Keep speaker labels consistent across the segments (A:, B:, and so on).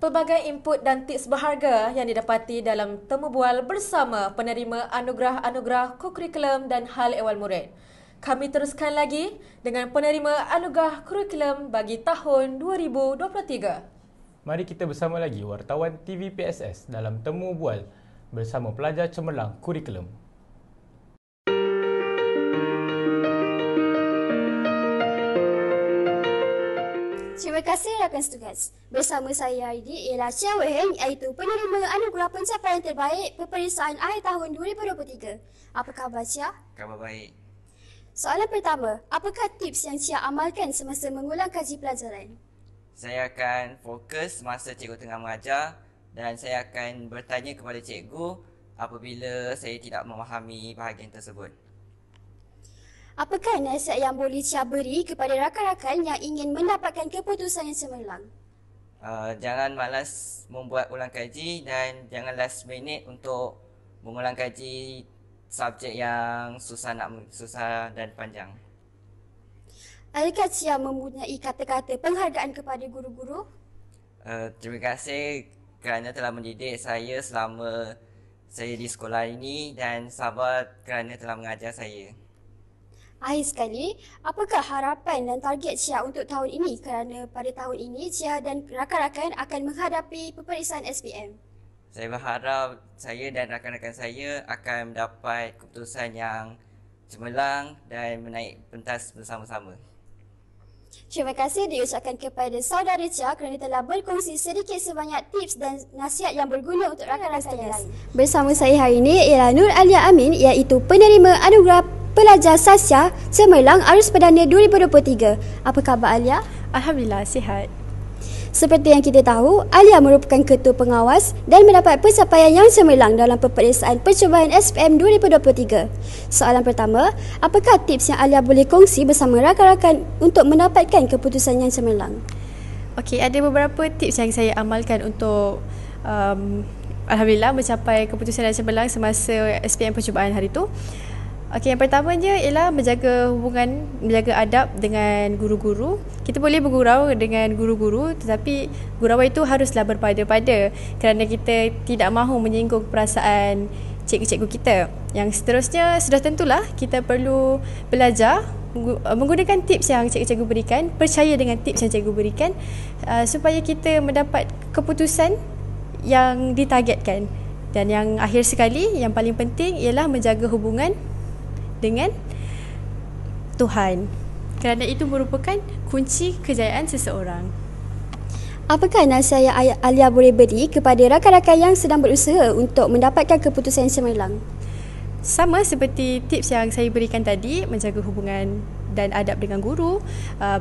A: Pelbagai input dan tips berharga yang didapati dalam temu bual bersama penerima anugerah-anugerah kurikulum dan hal ehwal murid. Kami teruskan lagi dengan penerima anugerah kurikulum bagi tahun 2023.
B: Mari kita bersama lagi wartawan TV PSS dalam temu bual bersama pelajar cemerlang kurikulum.
C: Terima kasih rakan setugas. Bersama saya hari ini ialah Chia Wei Heng, iaitu penerima anugerah pencapaian terbaik peperiksaan akhir tahun 2023. Apa khabar Chia?
D: Khabar baik.
C: Soalan pertama, apakah tips yang Chia amalkan semasa mengulang kaji pelajaran?
D: Saya akan fokus masa cikgu tengah mengajar dan saya akan bertanya kepada cikgu apabila saya tidak memahami bahagian tersebut.
C: Apakah nasihat yang boleh Chia beri kepada rakan-rakan yang ingin mendapatkan keputusan yang cemerlang?
D: Jangan malas membuat ulang kaji dan jangan last minute untuk mengulang kaji subjek yang susah dan panjang.
C: Adakah Chia mempunyai kata-kata penghargaan kepada guru-guru?
D: Terima kasih kerana telah mendidik saya selama saya di sekolah ini dan sabar kerana telah mengajar saya.
C: Akhir sekali, apakah harapan dan target Chia untuk tahun ini kerana pada tahun ini Chia dan rakan-rakan akan menghadapi peperiksaan SPM?
D: Saya berharap saya dan rakan-rakan saya akan mendapat keputusan yang cemerlang dan menaik pentas bersama-sama.
C: Terima kasih diucapkan kepada saudara Chia kerana telah berkongsi sedikit sebanyak tips dan nasihat yang berguna untuk rakan-rakan yang lain. Bersama saya hari ini ialah Nur Alia Amin, iaitu penerima anugerah pelajar Sasya Cemerlang Arus Perdana 2023. Apa khabar Alia?
E: Alhamdulillah, sihat.
C: Seperti yang kita tahu, Alia merupakan ketua pengawas dan mendapat pencapaian yang cemerlang dalam peperiksaan percubaan SPM 2023. Soalan pertama, apakah tips yang Alia boleh kongsi bersama rakan-rakan untuk mendapatkan keputusan yang cemerlang?
E: Okey, ada beberapa tips yang saya amalkan untuk Alhamdulillah mencapai keputusan yang cemerlang semasa SPM percubaan hari itu. Okey, yang pertamanya ialah menjaga hubungan, menjaga adab dengan guru-guru. Kita boleh bergurau dengan guru-guru, tetapi gurauan itu haruslah berpada-pada kerana kita tidak mahu menyinggung perasaan cikgu-cikgu kita. Yang seterusnya, sudah tentulah kita perlu belajar menggunakan tips yang cikgu-cikgu berikan, percaya dengan tips yang cikgu berikan supaya kita mendapat keputusan yang ditargetkan. Dan yang akhir sekali, yang paling penting ialah menjaga hubungan dengan Tuhan, kerana itu merupakan kunci kejayaan seseorang.
C: Apakah nasihat yang Alia boleh beri kepada rakan-rakan yang sedang berusaha untuk mendapatkan keputusan yang cemerlang?
E: Sama seperti tips yang saya berikan tadi, menjaga hubungan dan adab dengan guru,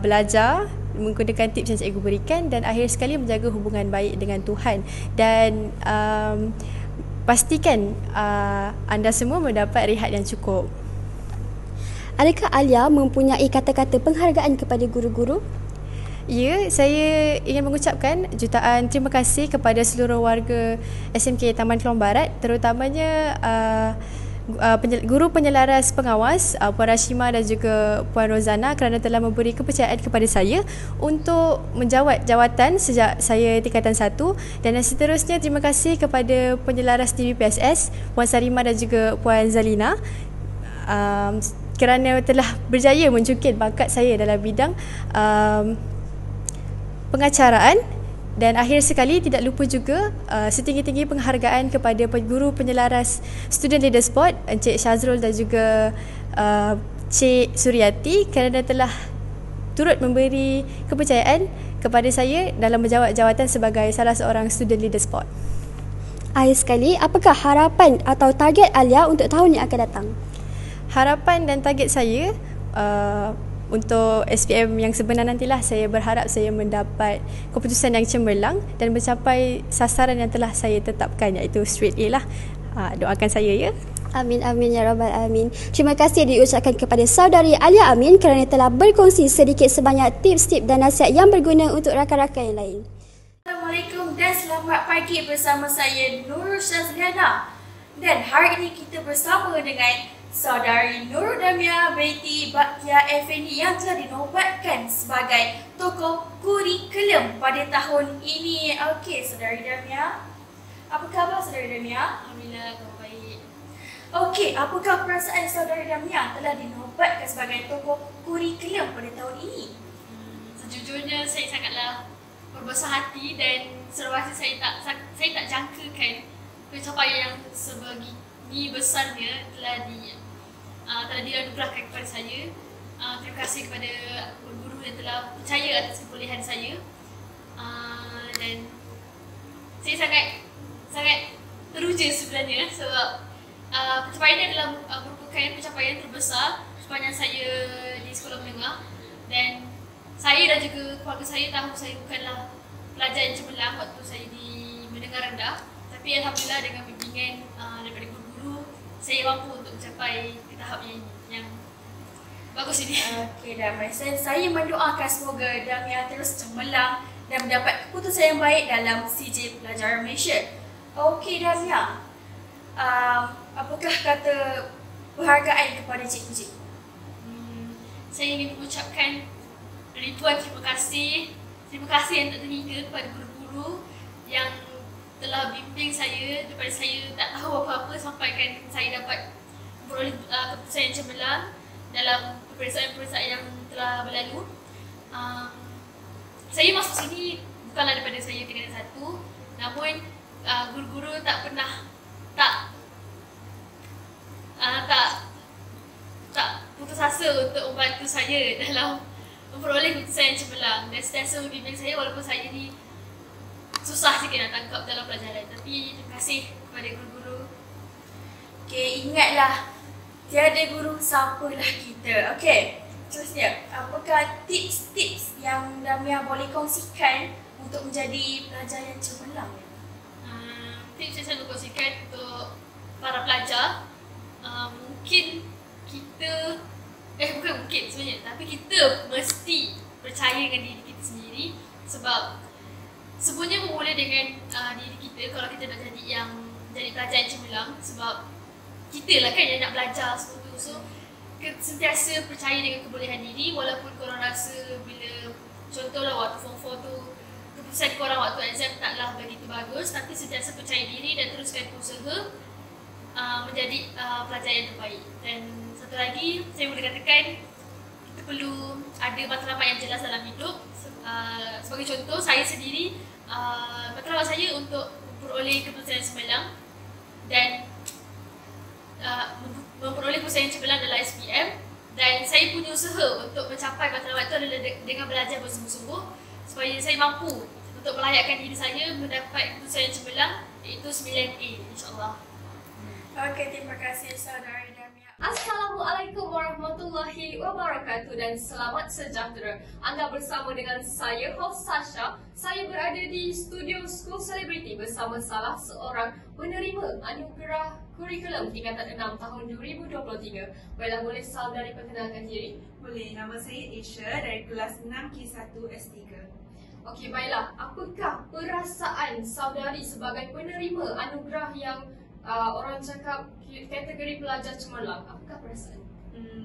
E: belajar menggunakan tips yang cikgu berikan, dan akhir sekali menjaga hubungan baik dengan Tuhan. Dan pastikan anda semua mendapat rehat yang cukup.
C: Adakah Alia mempunyai kata-kata penghargaan kepada guru-guru?
E: Ya, saya ingin mengucapkan jutaan terima kasih kepada seluruh warga SMK Taman Kelong Barat, terutamanya guru penyelaras pengawas Puan Rashima dan juga Puan Rozana kerana telah memberi kepercayaan kepada saya untuk menjawat jawatan sejak saya tingkatan 1. Dan seterusnya terima kasih kepada penyelaras TV PSS Puan Sarima dan juga Puan Zalina kerana telah berjaya mencungkit bakat saya dalam bidang pengacaraan. Dan akhir sekali tidak lupa juga setinggi-tinggi penghargaan kepada guru penyelaras Student Leader Sport Encik Syazrul dan juga Cik Suryati kerana telah turut memberi kepercayaan kepada saya dalam menjawat jawatan sebagai salah seorang Student Leader Sport.
C: Akhir sekali, apakah harapan atau target Alia untuk tahun yang akan datang?
E: Harapan dan target saya untuk SPM yang sebenar nantilah, saya berharap saya mendapat keputusan yang cemerlang dan mencapai sasaran yang telah saya tetapkan, iaitu straight A lah. Doakan saya ya.
C: Amin, amin ya rabbal alamin. Terima kasih diucapkan kepada saudari Alia Amin kerana telah berkongsi sedikit sebanyak tips-tips dan nasihat yang berguna untuk rakan-rakan yang lain.
F: Assalamualaikum dan selamat pagi bersama saya Nurul Syazliana. Dan hari ini kita bersama dengan Saudari Nurul Damia binti Bakia Effendi yang telah dinobatkan sebagai tokoh kurikulum pada tahun ini. Okey, Saudari Damia. Apa khabar Saudari Damia?
E: Alhamdulillah, baik.
F: Okey, apakah perasaan Saudari Damia telah dinobatkan sebagai tokoh kurikulum pada tahun ini?
E: Sejujurnya saya sangatlah berbesar hati dan serasa saya tak jangkakan pencapaian yang sebegini besarnya telah dianugerahkan kepada saya. Terima kasih kepada guru-guru yang telah percaya atas kebolehan saya. Dan saya sangat teruja sebenarnya sebab pencapaian ini adalah merupakan pencapaian terbesar sepanjang saya di sekolah menengah, dan saya dan juga keluarga saya tahu saya bukanlah pelajar yang cemerlang waktu saya di menengah rendah, tapi alhamdulillah dengan bimbingan daripada guru-guru saya mampu untuk mencapai ke tahap yang bagus ini.
F: Okey, Damia. Saya mendoakan semoga Damia terus cemerlang dan mendapat keputusan yang baik dalam CJ Pelajaran Malaysia. Okey, Damia. Apakah kata penghargaan kepada cikgu-cikgu?
E: Saya ingin mengucapkan ribuan terima kasih yang tak terhingga kepada guru-guru yang telah bimbing saya daripada saya tak tahu apa-apa sampaikan saya dapat memperoleh keputusan yang cemerlang dalam peperiksaan-peperiksaan yang telah berlalu. Saya masuk sini bukanlah daripada saya tinggal satu, namun guru-guru tak pernah putus asa untuk membantu saya dalam memperoleh keputusan yang cemerlang dan sentiasa membimbing saya walaupun saya ni susah sikit nak tangkap dalam pelajaran. Tapi terima kasih kepada guru-guru.
F: Okey, ingatlah tiada guru siapalah kita. Okey, seterusnya, apakah tips-tips yang Damia boleh kongsikan untuk menjadi pelajar yang cemerlang?
E: Tips yang saya nak kongsikan untuk para pelajar, mungkin kita bukan mungkin sebenarnya, tapi kita mesti percaya dengan diri kita sendiri, sebab semuanya bermula dengan diri kita. Kalau kita nak jadi pelajar yang cemerlang, sebab kita lah kan yang nak belajar semua tu. So sentiasa percaya dengan kebolehan diri, walaupun korang rasa bila contohlah waktu form 4 tu keputusan korang waktu exam taklah begitu bagus, tapi sentiasa percaya diri dan teruskan usaha menjadi pelajar yang terbaik. Dan satu lagi, saya boleh katakan kita perlu ada matlamat yang jelas dalam hidup. Sebagai contoh, saya sendiri matlamat saya untuk memperoleh keputusan yang cemerlang dan memperoleh keputusan yang cemerlang dalam SPM, dan saya punya usaha untuk mencapai matlamat itu adalah dengan belajar bersungguh-sungguh supaya saya mampu untuk melayakkan diri saya mendapat keputusan yang cemerlang, iaitu 9A, insyaAllah.
F: Okey, terima kasih Saudari Damia.
A: Assalamualaikum warahmatullahi wabarakatuh dan selamat sejahtera. Anda bersama dengan saya, host Sasha. Saya berada di studio School Celebrity bersama salah seorang penerima anugerah kurikulum tingkatan 6 tahun 2023. Baiklah, boleh saudari perkenalkan diri?
G: Boleh, nama saya Asia dari kelas 6K1 S3.
A: Okey, baiklah. Apakah perasaan saudari sebagai penerima anugerah yang orang cakap kategori pelajar cemerlang? Apakah perasaan?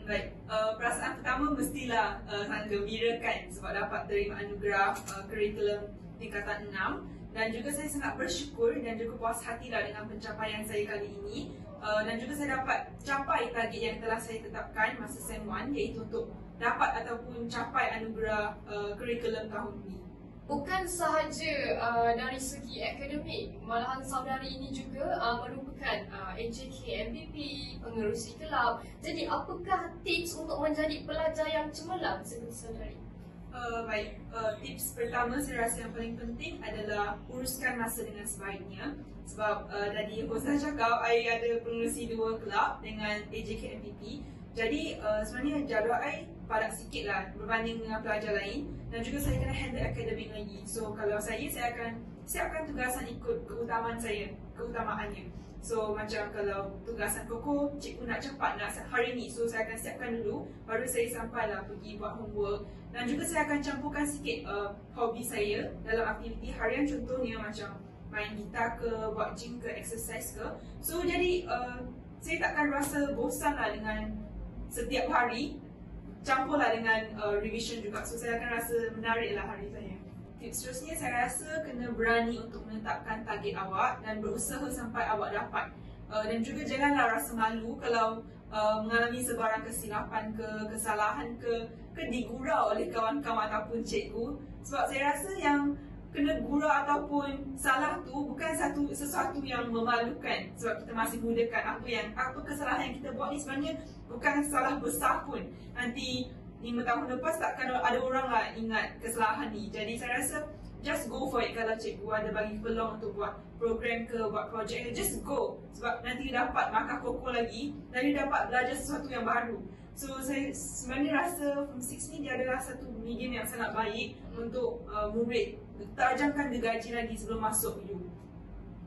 G: Baik, perasaan pertama mestilah sangat gembira kan sebab dapat terima anugerah kurikulum tingkatan 6, dan juga saya sangat bersyukur dan juga puas hatilah dengan pencapaian saya kali ini, dan juga saya dapat capai target yang telah saya tetapkan masa SEM 1, iaitu untuk dapat ataupun capai anugerah kurikulum tahun ini.
A: Bukan sahaja dari segi akademik, malahan saudari ini juga merupakan AJK MVP, pengerusi kelab. Jadi apakah tips untuk menjadi pelajar yang cemerlang seperti saudari?
G: Baik, tips pertama saya rasa yang paling penting adalah uruskan masa dengan sebaiknya. Sebab tadi host dah cakap, saya ada pengerusi 2 kelab dengan AJK MVP. Jadi sebenarnya jadual saya padat sikit lah berbanding dengan pelajar lain, dan juga saya kena handle akademik lagi. So kalau saya akan tugasan ikut keutamaannya. So macam kalau tugasan koko, cikgu nak cepat nak hari ni, so saya akan siapkan dulu, baru saya sampailah pergi buat homework. Dan juga saya akan campurkan sikit hobi saya dalam aktiviti harian, contohnya macam main gitar ke, buat gym ke, exercise ke. So jadi saya takkan rasa bosan lah dengan setiap hari, campurlah dengan revision juga. So saya akan rasa menarik lah hari saya. Tips seterusnya, saya rasa kena berani untuk menetapkan target awak dan berusaha sampai awak dapat. Dan juga janganlah rasa malu kalau mengalami sebarang kesilapan ke, kesalahan ke digurau oleh kawan-kawan ataupun cikgu. Sebab saya rasa yang kena gurau ataupun salah tu bukan sesuatu yang memalukan, sebab kita masih muda kan. Apa kesalahan yang kita buat ni sebenarnya bukan salah besar pun. Nanti 5 tahun lepas takkan ada orang lah ingat kesalahan ni. Jadi saya rasa just go for it. Kalau cikgu ada bagi peluang untuk buat program ke, buat projek ke, just go. Sebab nanti dapat markah kokoh lagi dan dapat belajar sesuatu yang baru. So saya sebenarnya rasa Form 6 ni dia adalah satu medium yang sangat baik untuk murid tajamkan gergaji lagi sebelum masuk U.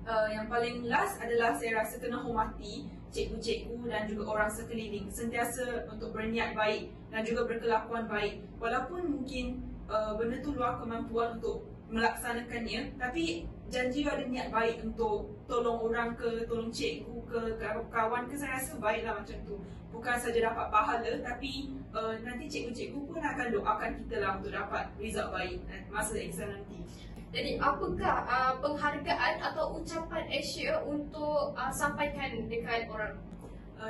G: Yang paling last adalah saya rasa kena hormati cikgu-cikgu dan juga orang sekeliling. Sentiasa untuk berniat baik dan juga berkelakuan baik. Walaupun mungkin benda tu luar kemampuan untuk melaksanakannya, tapi janji ada niat baik untuk tolong orang ke, tolong cikgu ke, kawan ke, saya rasa baiklah macam tu. Bukan saja dapat pahala, tapi nanti cikgu-cikgu pun akan doakan kita lah untuk dapat result baik masa exam nanti.
F: Jadi apakah penghargaan atau ucapan Asia untuk sampaikan dekat orang?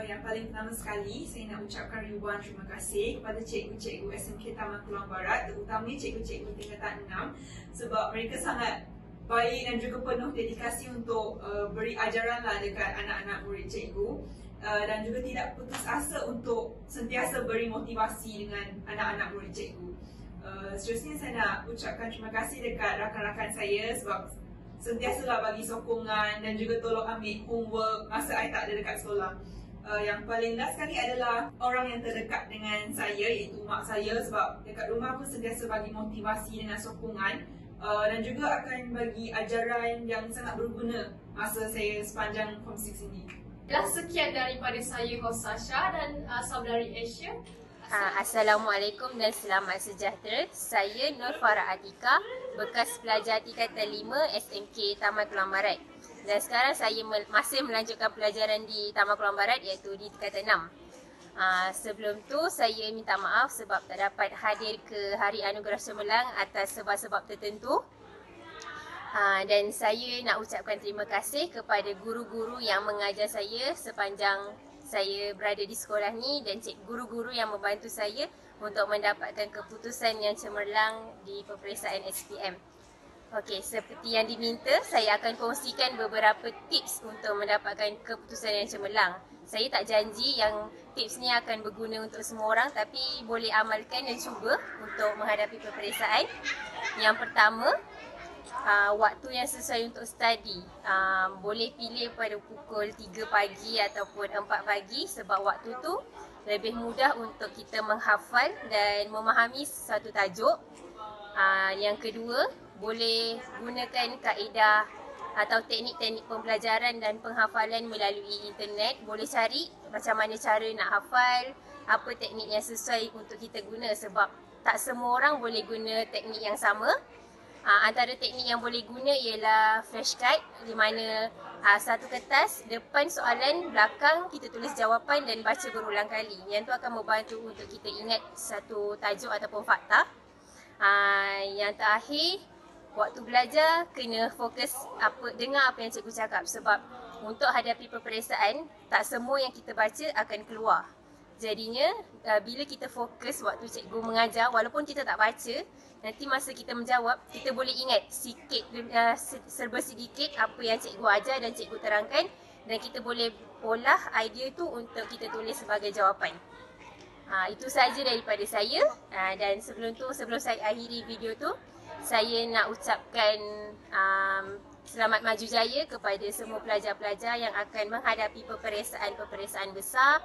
G: Yang paling pertama sekali, saya nak ucapkan ribuan terima kasih kepada cikgu-cikgu SMK Taman Keluang Barat, terutamanya cikgu-cikgu tingkatan 6, sebab mereka sangat baik dan juga penuh dedikasi untuk beri ajaran lah dekat anak-anak murid cikgu. Dan juga tidak putus asa untuk sentiasa beri motivasi dengan anak-anak murid cikgu. Seterusnya saya nak ucapkan terima kasih dekat rakan-rakan saya sebab sentiasalah bagi sokongan dan juga tolong ambil homework masa saya tak ada dekat sekolah. Yang paling last sekali adalah orang yang terdekat dengan saya, iaitu mak saya, sebab dekat rumah pun sentiasa bagi motivasi dengan sokongan dan juga akan bagi ajaran yang sangat berguna masa saya sepanjang Form 6 ini.
F: Sekian daripada saya, hos Sasha dan saudari Asia.
H: Assalamualaikum dan selamat sejahtera. Saya Nur Farah Atika, bekas pelajar tingkatan 5 SMK Taman Keluang Barat. Dan sekarang saya masih melanjutkan pelajaran di Taman Keluang Barat, iaitu di tingkatan 6. Sebelum tu saya minta maaf sebab tak dapat hadir ke Hari Anugerah Cemerlang atas sebab-sebab tertentu. Dan saya nak ucapkan terima kasih kepada guru-guru yang mengajar saya sepanjang saya berada di sekolah ni dan guru-guru yang membantu saya untuk mendapatkan keputusan yang cemerlang di peperiksaan SPM. Okey, seperti yang diminta, saya akan kongsikan beberapa tips untuk mendapatkan keputusan yang cemerlang. Saya tak janji yang tips ni akan berguna untuk semua orang, tapi boleh amalkan dan cuba untuk menghadapi peperiksaan. Yang pertama, waktu yang sesuai untuk study. Boleh pilih pada pukul 3 pagi ataupun 4 pagi sebab waktu tu lebih mudah untuk kita menghafal dan memahami satu tajuk. Yang kedua, boleh gunakan kaedah atau teknik-teknik pembelajaran dan penghafalan melalui internet. Boleh cari macam mana cara nak hafal, apa teknik yang sesuai untuk kita guna sebab tak semua orang boleh guna teknik yang sama. Antara teknik yang boleh guna ialah flashcard, di mana satu kertas, depan soalan, belakang kita tulis jawapan dan baca berulang kali. Yang tu akan membantu untuk kita ingat satu tajuk ataupun fakta. Yang terakhir, waktu belajar kena fokus dengar apa yang cikgu cakap sebab untuk hadapi peperiksaan, tak semua yang kita baca akan keluar. Jadinya, bila kita fokus waktu cikgu mengajar, walaupun kita tak baca, nanti masa kita menjawab, kita boleh ingat sikit, serba sedikit apa yang cikgu ajar dan cikgu terangkan dan kita boleh olah idea tu untuk kita tulis sebagai jawapan. Itu sahaja daripada saya dan sebelum saya akhiri video tu, saya nak ucapkan selamat maju jaya kepada semua pelajar-pelajar yang akan menghadapi peperiksaan besar.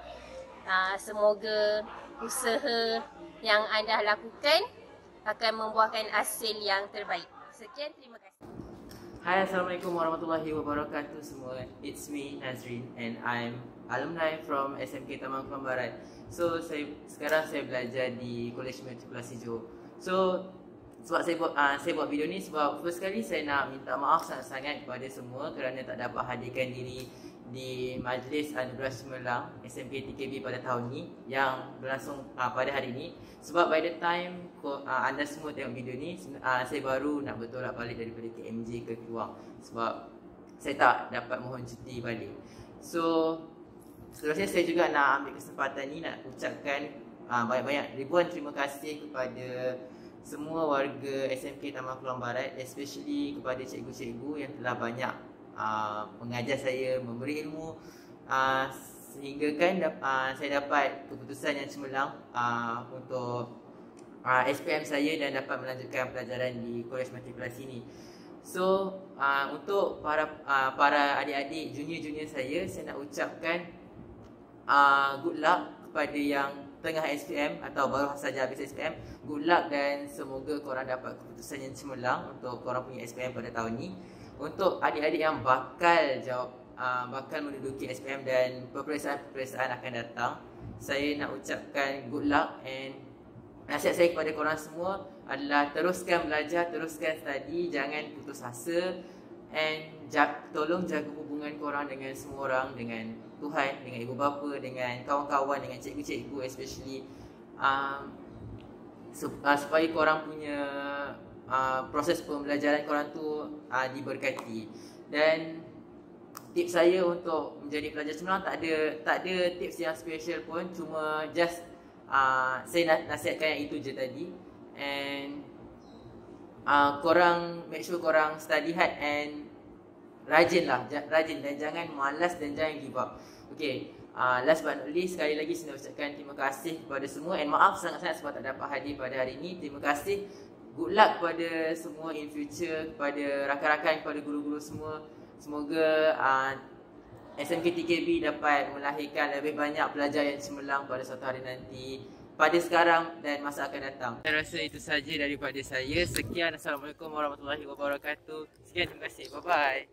H: Semoga usaha yang anda lakukan akan membuahkan hasil yang terbaik. Sekian, terima kasih.
I: Hai, Assalamualaikum warahmatullahi wabarakatuh semua. It's me, Nazrin, and I'm alumni from SMK Taman Keluang Barat. So, sekarang saya belajar di Kolej Matrikulasi Johor. So, sebab saya buat video ni sebab first kali saya nak minta maaf sangat-sangat kepada semua kerana tak dapat hadirkan diri di Majlis Anugerah Cemerlang SMK TKB pada tahun ni yang berlangsung pada hari ni. Sebab by the time anda semua tengok video ni, saya baru nak bertolak balik daripada KMJ ke Keluang sebab saya tak dapat mohon cuti balik. So seterusnya saya juga nak ambil kesempatan ni nak ucapkan banyak-banyak ribuan terima kasih kepada semua warga SMK Taman Keluang Barat, especially kepada cikgu-cikgu yang telah banyak mengajar saya, memberi ilmu sehingga kan saya dapat keputusan yang cemerlang untuk SPM saya dan dapat melanjutkan pelajaran di Kolej Matrikulasi ini. So untuk para adik-adik junior-junior saya nak ucapkan good luck kepada yang tengah SPM atau baru saja habis SPM. Good luck dan semoga korang dapat keputusan yang cemerlang untuk korang punya SPM pada tahun ni. Untuk adik-adik yang bakal menduduki SPM dan peperiksaan akan datang, saya nak ucapkan good luck, and nasihat saya kepada korang semua adalah teruskan belajar, teruskan study, jangan putus asa, and tolong jaga hubungan korang dengan semua orang, dengan Tuhan, dengan ibu bapa, dengan kawan-kawan, dengan cikgu-cikgu especially, supaya korang punya proses pembelajaran korang tu diberkati. Dan tips saya untuk menjadi pelajar cemerlang tak ada tips yang special pun, cuma just saya nasihatkan yang itu je tadi. And korang make sure korang study hard and rajin dan jangan malas dan jangan give up. Okay, last but not least, sekali lagi saya ucapkan terima kasih kepada semua, and maaf sangat-sangat sebab tak dapat hadir pada hari ini. Terima kasih. Good luck kepada semua in future, kepada rakan-rakan, kepada guru-guru semua. Semoga SMK TKB dapat melahirkan lebih banyak pelajar yang cemerlang pada suatu hari nanti, pada sekarang dan masa akan datang. Saya rasa itu saja daripada saya. Sekian, Assalamualaikum warahmatullahi wabarakatuh. Sekian, terima kasih. Bye-bye.